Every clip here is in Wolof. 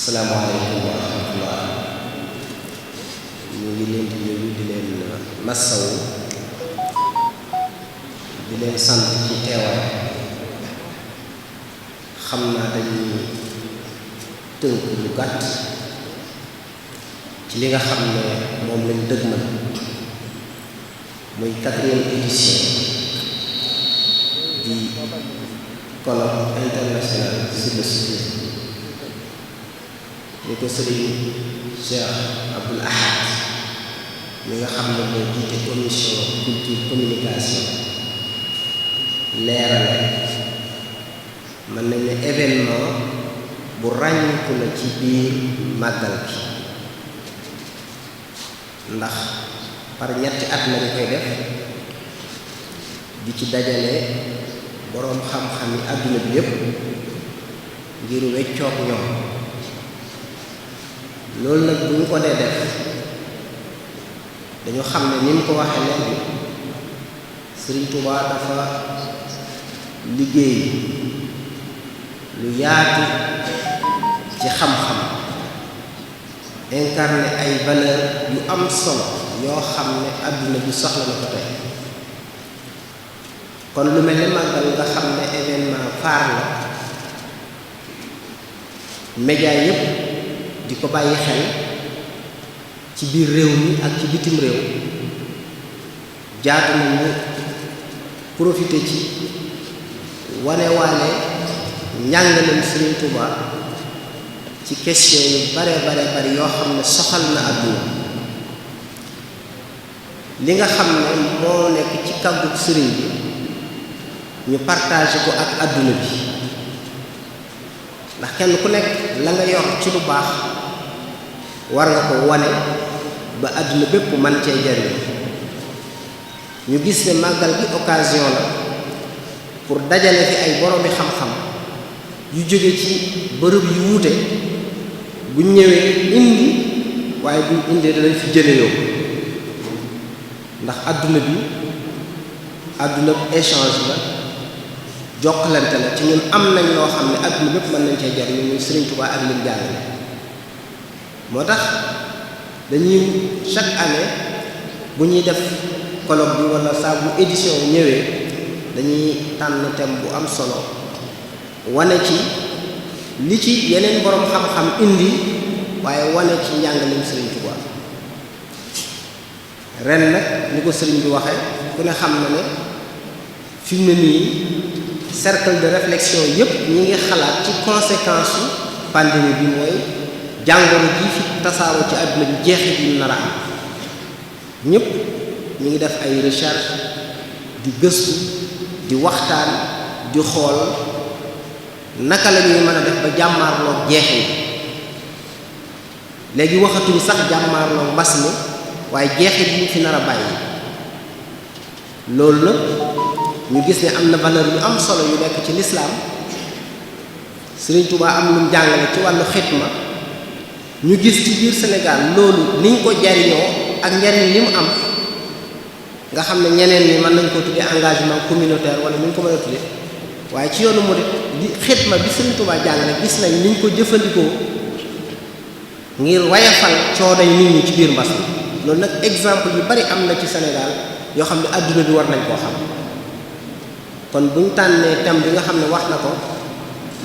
asalaamaaleykum wa rahmatullah. ñu ngi leen di nuyu di leen massawu di leen sant ci teewaay. xam naa dañuy tënk lu gàtt ci li nga xam ne moom lañ dëgmal muy 4e édition di colloque international sur le soufisme ñu ko sëriñ Cheikh Abdoul Ahad mi nga xam ne moo jiite commission culture communication leerale mën nañ ne événement bu ràññiku la ci biir màggal bi ndax par ñetti at lañu koy def di ci dajale boroom xam-xam yi àdduna bi yépp ngir weccoog ñoom loolu nag bu ñu ko dee def dañu xam ne ni mu ko waxee léegi Sëriñ Tuubaa dafa liggéey lu yaatu ci xam-xam incarné ay valeur yu am solo yoo xam ne àdduna bi soxla na ko tey kon lu mel ne màggal nga xam ne événement phare la média yépp di ko bàyyi xel ci biir réew mi ak ci bitim réew jaatu na ñu profité ci wanewaale njàngaleem Sëriñ Tuubaa ci question yu bare yoo xam ne soxal na àdduna li nga xam ne moo nekk ci kàggug sëriñ bi ñu partagé ko ak àdduna bi ndax kenn ku nekk la nga yor ci lu baax war nga ko wane ba àdduna bépp man cee jariñ ñu gis ne màggal gi occasion la pour dajale fi ay boroomi xam-xam yu jóge ci bërëb yu wuute buñ ñëwee indi waaye buñ indee danañ fi jële yow ndax àdduna bi àdduna échange la jokkalante la ci ñun am nañ loo xam ne àdduna bépp mën nañ cee jariñ muy Sëriñ Tuubaa ak lim jàngale moo tax dañuy chaque année bu ñuy def colloque bi wala saa bu édition ñëwee dañuy tànn thème bu am solo wane ci li ci yeneen boroom xam-xam indi waaye wane ci njàngaleem Sëriñ Tuubaa ren nag ni ko sëriñ bi waxee ku ne xam na ne fi mu ne nii cercle de réflexion yépp ñi ngi xalaat ci conséquence su pandémie bi mooy jàngoro ji fi tasaaroo ci àdduna bi jeexit yi nar a am ñépp ñu ngi def ay recherche di gëstu di waxtaan di xool naka la ñuy mën a def ba jàmmaarloog jeexit léegi waxatuñ sax jàmmaarloog mbas mi waaye jeexit yi ñu fi nar a bàyyi loolu nag ñu gis ne am na valeur yu am solo yu nekk ci lislaam Sëriñ Tuubaa am lu mu jàngale ci wàllu xitma ñu gis ci biir Sénégal loolu niñ ko jariñoo ak njariñ li mu am nga xam ne ñeneen ñi mën nañ ko tuddee engagement communautaire wala ni ñu ko mën a tuddee waaye ci yoonu murid di xitma bi Sëriñ Tuubaa jàngale gis nañ niñ ko jëfandikoo ngir wayafal coonoy nit ñi ci biir mbas mi loolu nag exemple yu bari am na ci Sénégal yoo xam ne adduna bi war nañ koo xam kon bu ñu tànnee thème bi nga xam ne wax na ko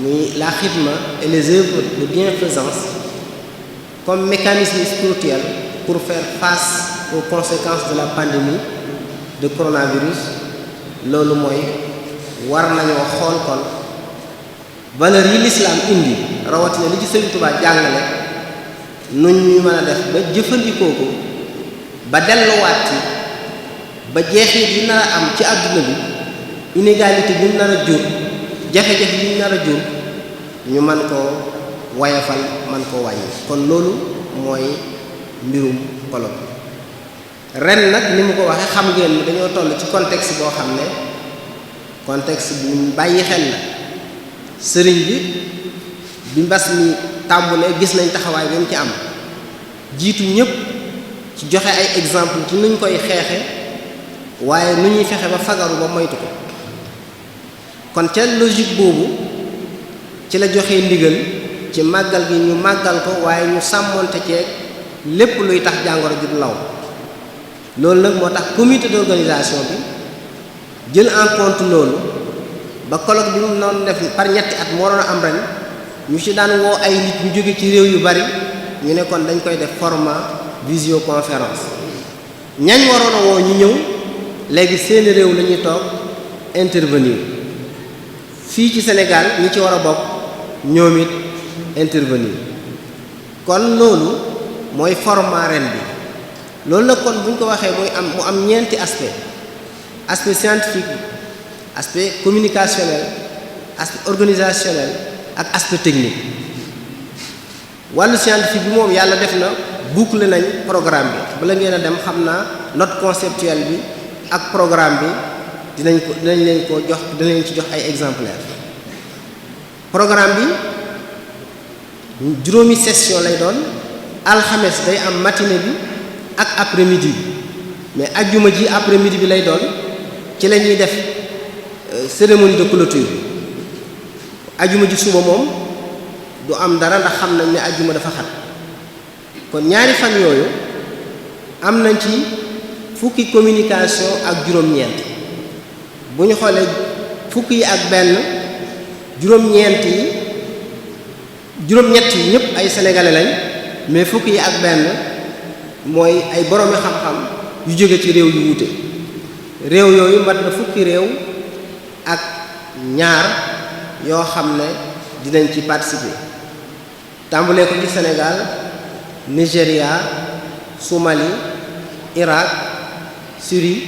muy la xidma et les œuvres de bienfaisance comme mécanisme spirituel pour faire face aux conséquences de la pandémie de coronavirus loolu mooy war nañoo xool kon valeur yi l'islam indi rawatina li ci Sëriñ Tuubaa jàngale nuñ ñu mën a def ba jëfandikoo ko ba delluwaat ci ba jeexit yi nar a am ci àdduna bi inégalité bi mu nar a jur jafe-jafe yi mu nar a jur ñu mën koo wayafal mën koo wàññi kon loolu mooy mbirum colloque ren nag ni mu ko waxee xam ngeen ni dañoo toll ci contexte boo xam ne contexte bu bàyyi xel la sëriñ bi mbas mi tàmbulee gis nañ taxawaay bi mu ci am jiitu ñépp ci joxe ay exemple ci nuñ koy xeexe waaye nu ñuy fexe ba fagaru ba moytu ko kon ca logique boobu ci la joxe ndigal ci màggal gi ñu màggal ko waaye ñu sàmmonte ceeg lépp luy tax jàngoro ji du law loolu nag moo tax comité d'organisation bi jël en compte loolu ba colloque bi mu noonu def par ñetti at moo doon am ren ñu ci daan woo ay nit ñu jóge ci réew yu bari ñu ne kon dañ koy def format visioconférence ñañ waroon a woo ñu ñëw léegi seeni réew la ñuy toog intervenir fii ci Sénégal ñi ci war a bokk ñoom it intervenir kon loolu mooy format ren bi loolu nag kon bu ñu ko waxee mu am ñeenti aspect scientifique aspect communicationnel aspect organisationnel ak aspect technique wàllu scientifique bi moom yàlla def na boucler nañ programme bi bala ngeen a dem xam naa note conceptuelle bi ak programme bi dinañ ci jox ay exemplaires programme bi juróomi session lay doon alxames day am matinée bi ak après-midi bi mais ajjuma ji après-midi bi lay doon ci la ñuy def cérémonie de clôture ajjuma ji suba moom du am dara ndax xam nañ ne ajjuma dafa xat kon ñaari fan yooyu am nañ ci fukki communication ak juróom-ñeent bu ñu xoolee fukki yi ak benn juróom-ñett yi ñëpp ay sénégalais lañ mais fukki yi ak benn mooy ay boroomi xam-xam yu jóge ci réew yu wuute réew yooyu mat na fukki réew ak ñaar yoo xam ne dinañ ci participer tàmbalee ko ci Sénégal Nigéria Somalie Irak Syrie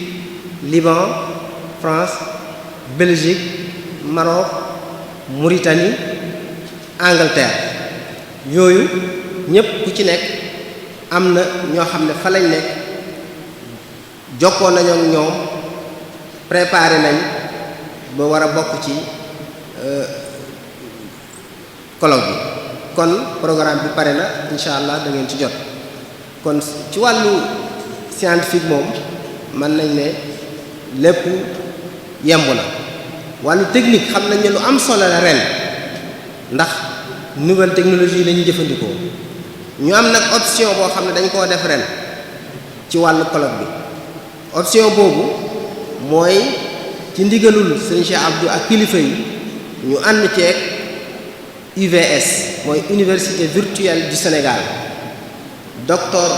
Liban France Belgique Maroc Mauritanie Angleterre yooyu ñépp ku ci nekk am na ñoo xam ne fa lañ nekk jokkoon nañu ak ñoom préparé nañ ba war a bokk ci colloque bi kon programme bi pare na incha allah da ngeen ci jot kon ci wàllu scientifique moom mën nañ ne lépp yemb na wàllu technique xam nañ ne lu am solo la ren ndax nouvelle technologie la ñuy jëfandikoo ñu am nag option boo xam ne dañ koo def ren ci wàllu colloque bi option boobu mooy ci ndigalul Serigne Cheikh Abdou ak kilifa yi ñu ànd ceeg UVS mooy Université virtuelle du Sénégal docteur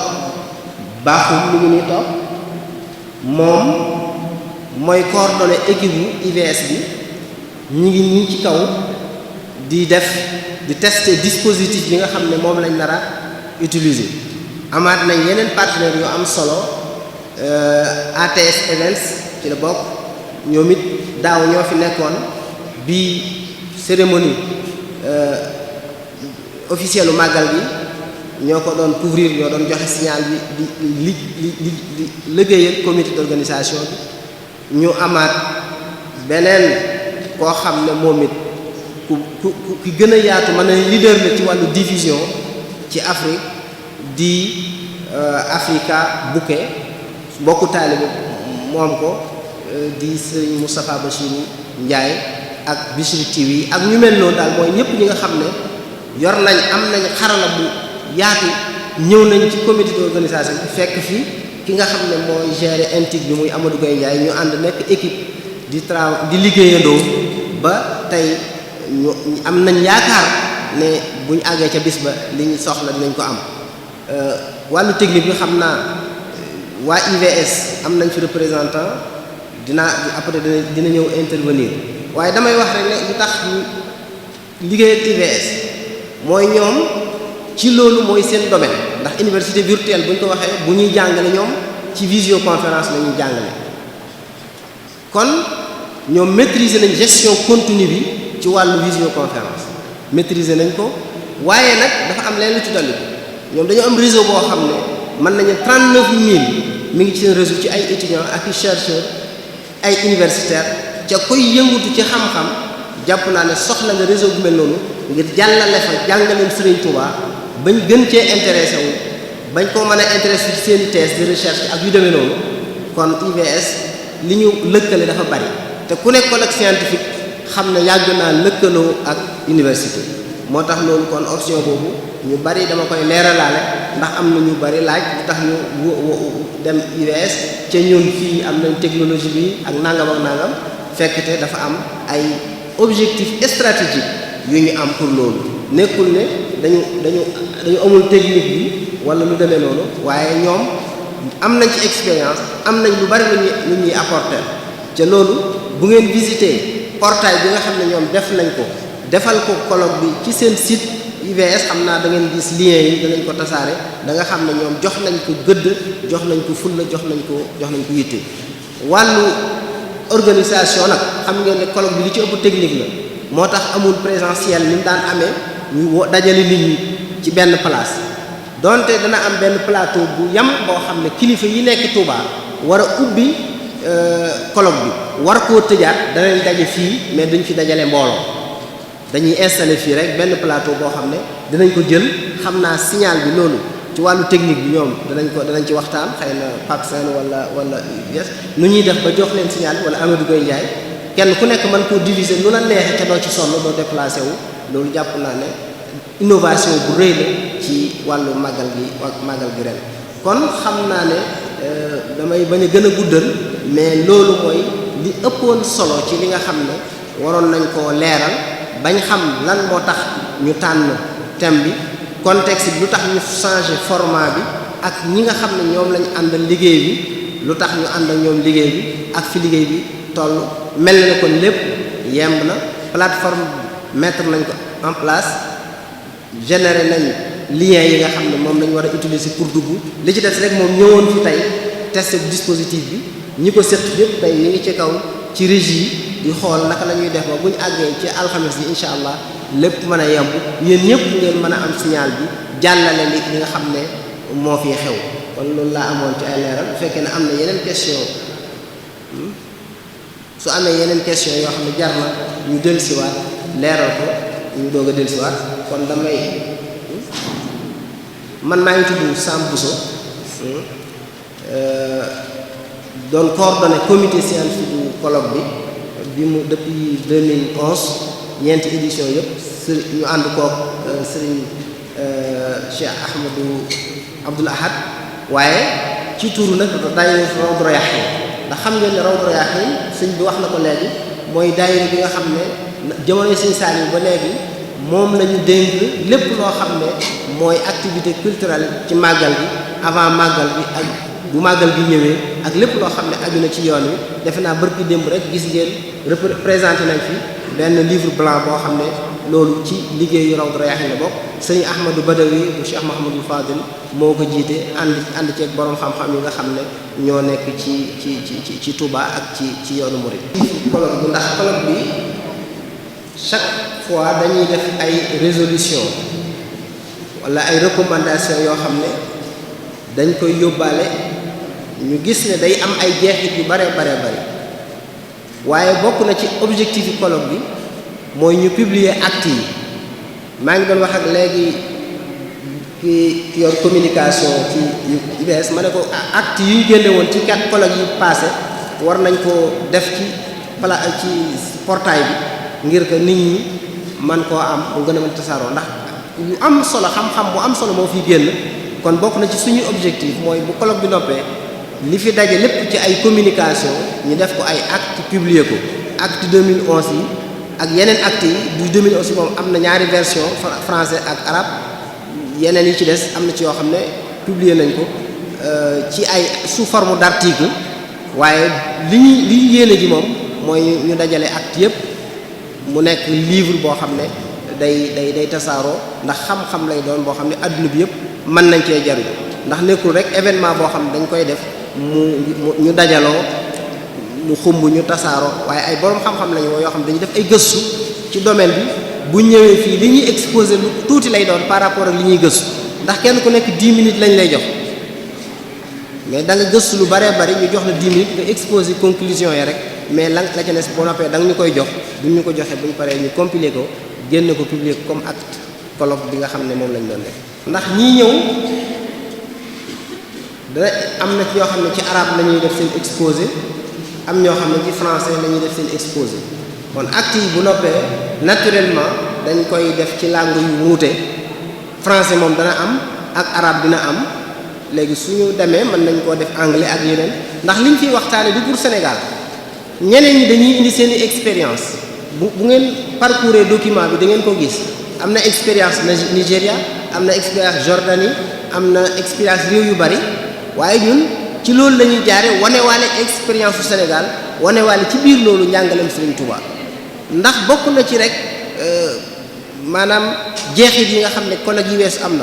Bakhoum mi ngi nii toog moom mooy coordonné équipe bu UVS bi ñu ngi nii ci kaw di tester dispositif bi nga xam ne moom lañ nar a utiliser amaat nañ yeneen partenaires yu am solo ATS Events ci la bokk ñoom it daaw ñoo fi nekkoon bi cérémonie officielle u màggal bi ñoo ko doon couvrir ñoo doon joxe signal bi di liggéeyal comité d'organisation bi ñu amaat beneen koo xam ne moom it ku gën a yaatu mën na leader la ci wàllu division ci Afrique di Africa Bouquet mbokku taalibe moom ko di Serigne Moustapha Bachirou Ndiaye ak Bichri TV ak ñu mel noonu daal mooy ñëpp ñi nga xam ne yor nañ am nañ xarala bu yaatu ñëw nañ ci comité d'organisation bi fekk fi ki nga xam ne mooy gérer intique bi muy Amadou Gueye Ndiaye ñu ànd nekk équipe di liggéeyandoo ba tey ñu am nañ yaakaar ne bu ñu àggee ca bis ba li ñu soxla dinañ ko am wàllu technique bi xam naa waa IVS am nañ fi représentant après dina ñëw intervenir waaye damay wax rek ne lu tax ñu liggéey ak IVS mooy ñoom ci loolu mooy seen domaine ndax université virtuelle bu ñu ko waxee bu ñuy jàngale ñoom ci visioconférence la ñuy jàngale kon ñoom maîtriser nañ gestion continue bi ci wàllu visioconférence maîtriser nañ ko waaye nag dafa am leen lu ci dolli ñoom dañoo am réseau boo xam ne mën nañu 39000 mi ngi ci seen réseau ci ay étudiants ak i chercheurs ay universitaires ca koy yëngutu ci xam-xam jàpp naa ne soxla nga réseau bu mel noonu ngir jàllale fa jàngaleem Serigne Touba bañ gën cee intéressé wu bañ koo mën a intéressé ci seen i thèse de recherche ak yu demee noonu kon IVS li ñu lëkkale dafa bari te ku nekkoon ak scientifique xam ne yàgg naa lëkkaloo ak université moo tax loolu kon option boobu ñu bari dama koy leeralaale ndax am na ñu bari laaj lu tax ñu dem UVS ca ñun fii am nañ technologie bi ak nangam ak nangam fekkte dafa am ay objectif stratégique yu ñu am pour loolu nekkul ne dañu amul technique bi wala lu demee noonu waaye ñoom am nañ ci expérience am nañ lu bari lu ñuy apporter ca loolu bu ngeen visiter portail bi nga xam ne ñoom def nañ ko defal ko colloque bi ci seen site UVS xam naa da ngeen gis lien yi danañ ko tasaare da nga xam ne ñoom jox nañ ko gëdd jox nañ ko fulla jox nañ ko yitte wàllu organisation nag xam ngeen ne colloque bi li ci ëpp technique la moo tax amul présentiel ni mu daan amee ñu dajale nit ñi ci benn place donte dana am benn plateau bu yam boo xam ne kilifa yi nekk Touba war a ubbi colloque bi war koo tëjaat danañ daje fii mais duñ fi dajale mbooloo dañuy installer fii rek benn plateau boo xam ne dinañ ko jël xam naa signal bi loolu ci wàllu technique bi ñoom danañ ci waxtaan xëy na Pape Sène wala yes nu ñuy def ba jox leen signal bi wala Amadou Goye Ndiaye kenn ku nekk mën koo diviser lu la neexee ca doo ci sonn doo déplacé wu loolu jàpp naa ne innovation bu rëy la ci wàllu màggal gi ren kon xam naa ne damay bañ a gën a guddal mais loolu mooy li ëppoon solo ci li nga xam ne waroon nañ koo leeral bañ xam lan moo tax ñu tànn thème bi contexte bi lu tax ñu changer format bi ak ñi nga xam ne ñoom lañ àndal liggéey bi lu tax ñu ànd ak ñoom liggéey bi ak fi liggéey bi toll mel na ne kon lépp yemb na plateforme mettre nañ ko en place générer nañ lien yi nga xam ne moom lañ war a utiliser pour dugg li ci des rek moom ñëwoon fi tey tester dispositif bi ñi ko séq yëpp tey ñu ngi ci kaw ci régie yi di xool naka la ñuy def ba bu ñu àggee ci alxames bi incha allah lépp mën a yemb yéen ñëpp ngeen mën a am signal bi jàllale li nga xam ne moo fi xew kon loolu laa amoon ci ay leeral bu fekkee ne am na yeneen question su amee yeneen question yoo xam ne jar na ñu dellusiwaat leeral ko ñu doog a dellusiwaat kon damay man maa ngi tudd Sam Bousso doon coordonné comité scientifique bu colloque bi mu depuis 2011 ñeenti édition yëpp ñu ànd kook Serigne Cheikh Abdoul Ahad waaye ci turu nag daayira Rawdu Rayaahiin ndax xam ngeen ne Rawdu Rayaahiin sëñ bi wax na ko léegi mooy daayira bi nga xam ne jamono Sëñ Saaliw ba léegi moom la ñu dénk lépp loo xam ne mooy activité culturelle ci màggal bi avant màggal bi ak bu màggal bi ñëwee ak lépp loo xam ne aju na ci yoon wi defe naa bërki démb rek gis ngeen représenté nañ fi benn livre blanc boo xam ne loolu ci liggéeyu Rawdu Rayaahiin la bokk sëñ Ahmadou Badawi bu Cheikh Mahamadou Fadil moo ko jiite ànd ceeg borom xam-xam yi nga xam ne ñoo nekk ci Touba ak ci yoonu Mouride. colloque bi ndax colloque bi chaque fois dañuy def ay résolution wala ay recommandation yoo xam ne dañ koy yóbbaale ñu gis ne day am ay jeexit yu bare waaye bokk na ci objectif yi colloque bi mooy ñu publier actes yi maa ngi doon wax ak léegi ki yor communication ci UBS ma ne ko actes yi ñu génne woon ci 4 colloques yi passé war nañ ko def ci portail bi ngir que nit ñi man koo am mu gën a mën tasaaroo ndax yu am solo xam-xam bu am solo moo fiy génn kon bokk na ci suñu objectif mooy bu colloque bi noppee li fi daje lépp ci ay communication ñu def ko ay actes publier ko acte 2011 yi ak yeneen actes yi du 2011 yi moom am na ñaari version français ak arabe yeneen yi ci des am na ci yoo xam ne publier nañ ko ci ay sous forme d'article waaye li yéene ji moom mooy ñu dajale actes yépp mu nekk livre boo xam ne day tasaaroo ndax xam-xam lay doon boo xam ne adduna bi yépp mën nañ cee jariñ ndax nekkul rek événement boo xam ne dañ koy def ñu dajaloo mu xumb ñu tasaaroo waaye ay borom xam-xam lañu yoo xam ne dañuy def ay gëstu ci domaine bi bu ñëwee fii li ñuy exposé lu tuuti lay doon par rapport ak li ñuy gëstu ndax kenn ku nekk 10 minutes lañ lay jox mais da nga gëstu lu baree bari ñu jox la 10 minutes nga exposé conclusion yi rek mais la ca des boo noppee da nga ñu koy jox buñ ñu ko joxee buñ paree ñu compiler ko génne ko publier ko comme acte colloque bi nga xam ne moom lañ doon def ndax ñii ñëw dana am na ci ñoo xam ne ci arabe la ñuy def seen exposé am ñoo xam ne ci français la ñuy def seen exposé kon acte yi bu noppee naturellement dañ koy def ci langue yu wuute français moom dana am ak arabe dina am léegi suñu demee mën nañ koo def anglais ak yeneen ndax liñ fiy waxtaane du pour Sénégal ñeneen ñi dañuy indi seeni expérience bu ngeen parcourir document bi da ngeen ko gis am na expérience Nigéria am na expérience Jordanie am na expérience réew yu bari waaye ñun ci loolu la ñuy jaare wanewaale expérience su Sénégal wanewaale ci biir loolu njàngaleem Serigne Touba ndax bokk na ci rek maanaam jeexit yi nga xam ne colloque yi weesu am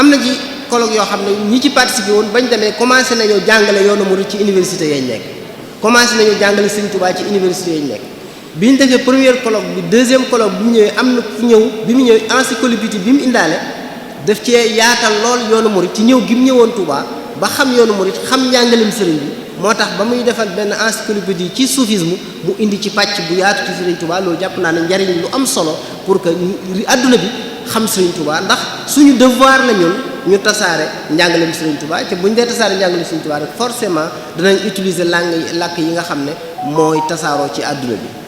na ci colloque yoo xam ne ñi ci participé woon bañ demee commencé nañoo jàngale yoonu murid ci université yañ nekk commencé nañoo jàngale Serigne Touba ci université yañ nekk bi ñu defee premier colloque bi deuxième colloque bi mu ñëwee am na ku ñëw bi mu ñëwee encyclopédie bi mu indaale daf cee yaatal lool yoonu murid ci ñëw gi mu ñëwoon Touba ba xam yoonu murid xam njàngaleem sëriñ bi moo tax ba muy defal benn encyclopédie ci soufisme mu indi ci pàcc bu yaatu ci Sëriñ Touba loolu jàpp naa ne njariñ lu am solo pour que adduna bi xam Sëriñ Touba ndax suñu devoir la ñun ñu tasaare njàngaleem Sëriñ Touba te bu ñu dee tasaare njàngaleem Sëriñ Touba rek forcément danañ utiliser làkk yi nga xam ne mooy tasaaroo ci adduna bi